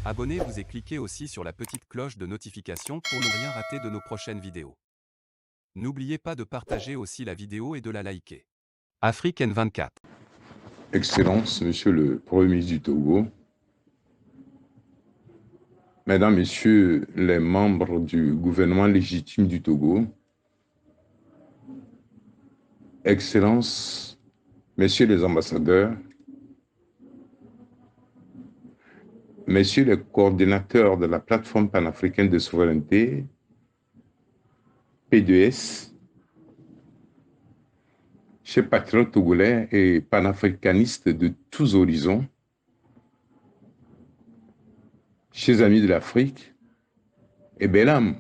Abonnez-vous et cliquez aussi sur la petite cloche de notification pour ne rien rater de nos prochaines vidéos. N'oubliez pas de partager aussi la vidéo et de la liker. Afrique N24. Excellence, Monsieur le Premier ministre du Togo, Mesdames, Messieurs les membres du gouvernement légitime du Togo, Excellence, Messieurs les ambassadeurs, Messieurs les coordinateurs de la plateforme panafricaine de souveraineté, P2S, chers patriotes togolais et panafricanistes de tous horizons, chers amis de l'Afrique et belles âmes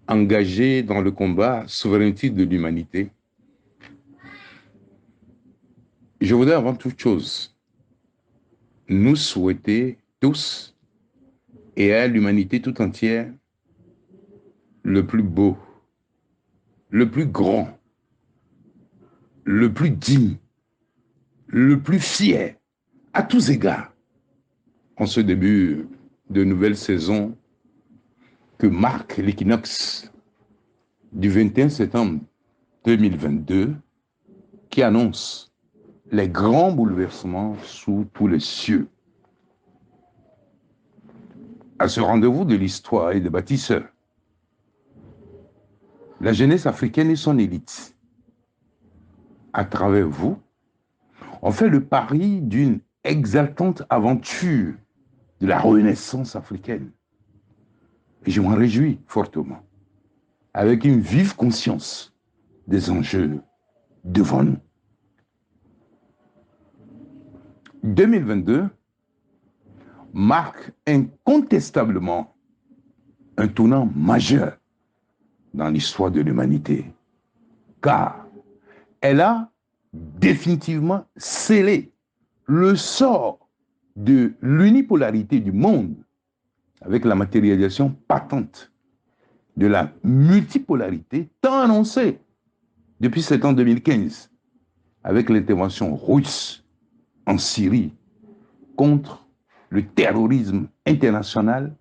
engagés dans le combat souveraineté de l'humanité, je voudrais avant toute chose nous souhaiter tous et à l'humanité tout entière le plus beau, le plus grand, le plus digne, le plus fier à tous égards en ce début de nouvelle saison que marque l'équinoxe du 21 septembre 2022 qui annonce les grands bouleversements sous tous les cieux. À ce rendez-vous de l'histoire et des bâtisseurs, la jeunesse africaine et son élite, à travers vous, ont fait le pari d'une exaltante aventure de la renaissance africaine. Et je m'en réjouis fortement, avec une vive conscience des enjeux devant nous. 2022 marque incontestablement un tournant majeur dans l'histoire de l'humanité, car elle a définitivement scellé le sort de l'unipolarité du monde avec la matérialisation patente de la multipolarité tant annoncée depuis septembre 2015 avec l'intervention russe en Syrie contre le terrorisme international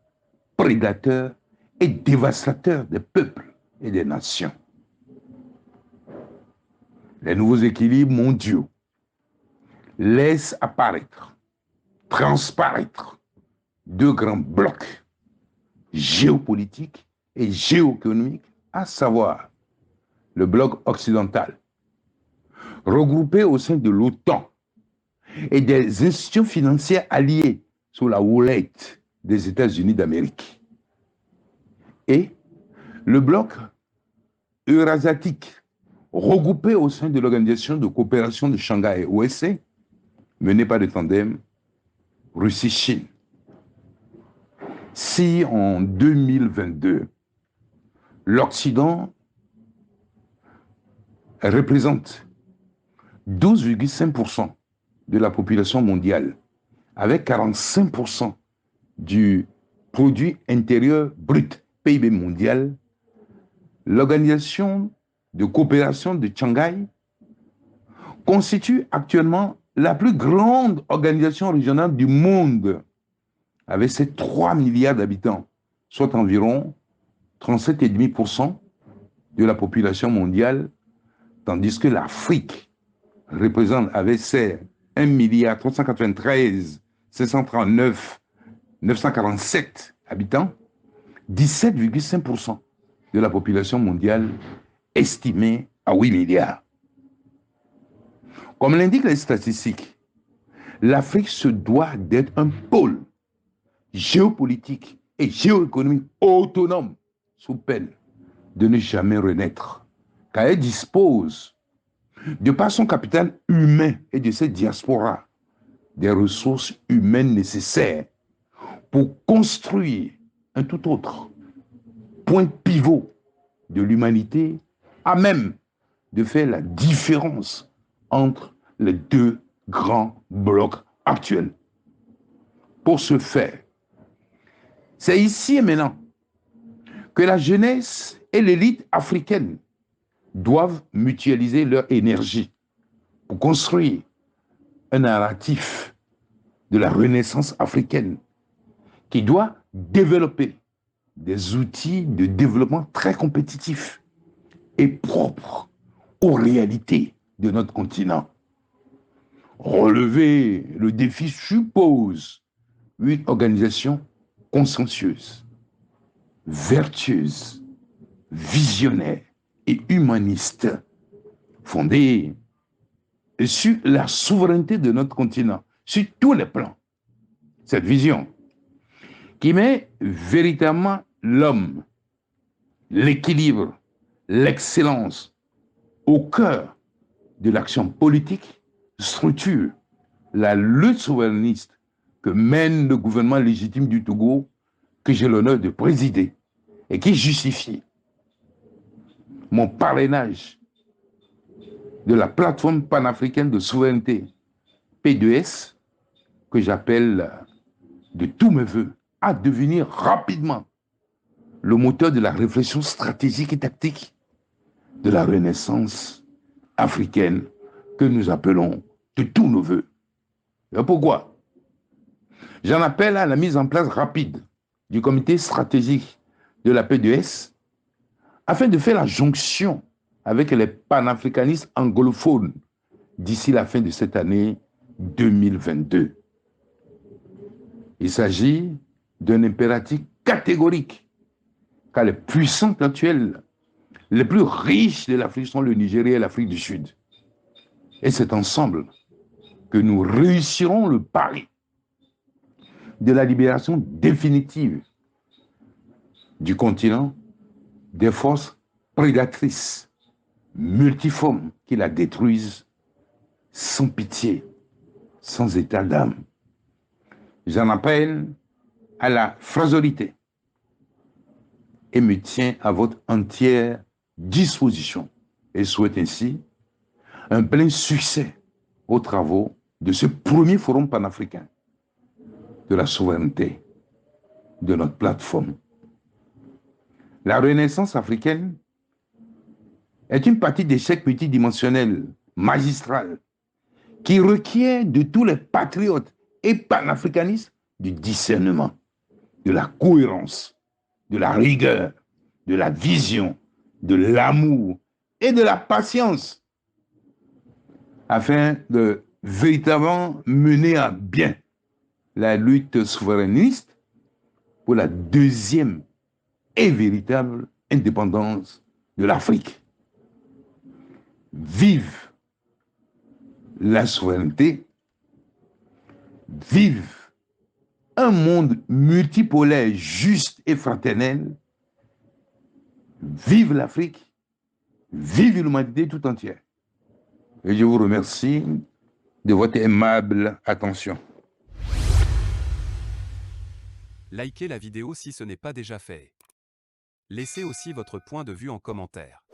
prédateur et dévastateur des peuples et des nations. Les nouveaux équilibres mondiaux laissent apparaître, transparaître deux grands blocs géopolitiques et géoéconomiques, à savoir le bloc occidental, regroupé au sein de l'OTAN et des institutions financières alliées sous la houlette des États-Unis d'Amérique, et le bloc eurasiatique, regroupé au sein de l'Organisation de coopération de Shanghai, OSCE, menée par le tandem Russie-Chine. Si en 2022, l'Occident représente 12,5% de la population mondiale, avec 45% du produit intérieur brut, PIB mondial, l'Organisation de coopération de Shanghai constitue actuellement la plus grande organisation régionale du monde, avec ses 3 milliards d'habitants, soit environ 37,5% de la population mondiale, tandis que l'Afrique représente avec ses 1 milliard 393 539 947 habitants, 17,5% de la population mondiale estimée à 8 milliards. Comme l'indiquent les statistiques, l'Afrique se doit d'être un pôle géopolitique et géoéconomique autonome, sous peine de ne jamais renaître, car elle dispose, de par son capital humain et de ses diasporas, des ressources humaines nécessaires pour construire un tout autre point pivot de l'humanité, à même de faire la différence entre les deux grands blocs actuels. Pour ce faire, c'est ici et maintenant que la jeunesse et l'élite africaine doivent mutualiser leur énergie pour construire un narratif de la renaissance africaine qui doit développer des outils de développement très compétitifs et propres aux réalités de notre continent. Relever le défi suppose une organisation consciencieuse, vertueuse, visionnaire et humaniste, fondée sur la souveraineté de notre continent, sur tous les plans. Cette vision qui met véritablement l'homme, l'équilibre, l'excellence au cœur de l'action politique, structure la lutte souverainiste que mène le gouvernement légitime du Togo, que j'ai l'honneur de présider, et qui justifie mon parrainage de la plateforme panafricaine de souveraineté, P2S, que j'appelle de tous mes voeux à devenir rapidement le moteur de la réflexion stratégique et tactique de la renaissance africaine que nous appelons de tous nos voeux. Et pourquoi? J'en appelle à la mise en place rapide du comité stratégique de la P2S afin de faire la jonction avec les panafricanistes anglophones d'ici la fin de cette année 2022. Il s'agit d'un impératif catégorique, car les puissances actuelles les plus riches de l'Afrique sont le Nigeria et l'Afrique du Sud. Et c'est ensemble que nous réussirons le pari de la libération définitive du continent des forces prédatrices, multiformes, qui la détruisent sans pitié, sans état d'âme. J'en appelle à la fragilité et me tiens à votre entière disposition et souhaite ainsi un plein succès aux travaux de ce premier forum panafricain de la souveraineté de notre plateforme. La renaissance africaine est une partie d'échec multidimensionnel, magistral, qui requiert de tous les patriotes et panafricanistes du discernement, de la cohérence, de la rigueur, de la vision, de l'amour et de la patience, afin de véritablement mener à bien la lutte souverainiste pour la deuxième et véritable indépendance de l'Afrique. Vive la souveraineté, vive un monde multipolaire, juste et fraternel, vive l'Afrique, vive l'humanité tout entière. Et je vous remercie de votre aimable attention. Likez la vidéo si ce n'est pas déjà fait. Laissez aussi votre point de vue en commentaire.